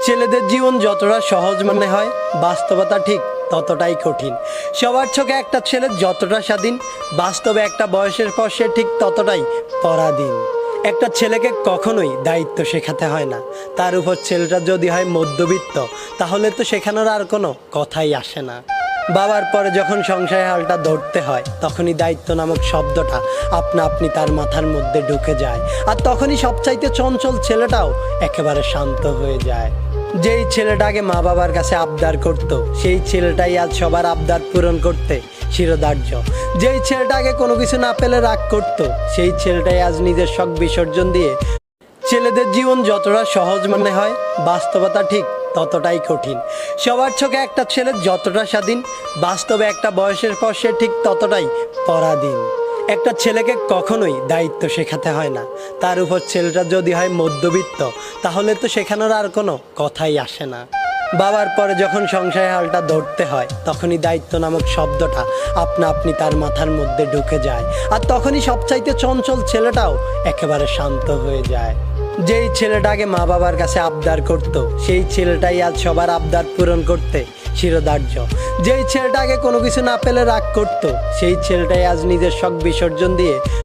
ছেলেদের জীবন যতটা সহজ মনে হয়, বাস্তবতা ঠিক ততটাই কঠিন। সবার চোখে একটা ছেলে যতটা স্বাধীন, বাস্তবে একটা বয়সের পর সে ঠিক ততটাই পরাধীন। একটা ছেলেকে কখনোই দায়িত্ব শেখাতে হয় না, তার উপর ছেলেটা যদি হয় মধ্যবিত্ত, তাহলে তো শেখানোর আর কোনো কথাই আসে না। বাবার পরে যখন সংসারের হালটা ধরতে হয়, তখনই দায়িত্ব নামক শব্দটা আপনা আপনি তার মাথার মধ্যে ঢুকে যায়, আর তখনই সবচাইতে চঞ্চল ছেলেটাও একেবারে শান্ত হয়ে যায়। যেই ছেলেটা আগে মা বাবার কাছে আবদার করত, সেই ছেলেটাই আজ সবার আবদার পূরণ করতে শিরোধার্য। যেই ছেলেটা আগে কোনো কিছু না পেলে রাগ করত, সেই ছেলেটাই আজ নিজের শখ বিসর্জন দিয়ে। ছেলেদের জীবন যতটা সহজ মনে হয়, বাস্তবতা ঠিক ততটাই কঠিন। সবার চোখে একটা ছেলে যতটা স্বাধীন, বাস্তবে একটা বয়সের পর সে ঠিক ততটাই পরাধীন। একটা ছেলেকে কখনোই দায়িত্ব শেখাতে হয় না, তার উপর ছেলেটা যদি হয় মধ্যবিত্ত, তাহলে তো শেখানোর আর কোনো কথাই আসে না। বাবার পরে যখন সংসারের হালটা ধরতে হয়, তখনই দায়িত্ব নামক শব্দটা আপনা আপনি তার মাথার মধ্যে ঢুকে যায়, আর তখনই সবচাইতে চঞ্চল ছেলেটাও একেবারে শান্ত হয়ে যায়। যেই ছেলেটা আগে মা বাবার কাছে আবদার করত, সেই ছেলেটাই আজ সবার আবদার পূরণ করতে শিরোধার্য। যেই ছেলেটা আগে কোনো কিছু না পেলে রাগ করত, সেই ছেলেটাই আজ নিজের শখ বিসর্জন দিয়ে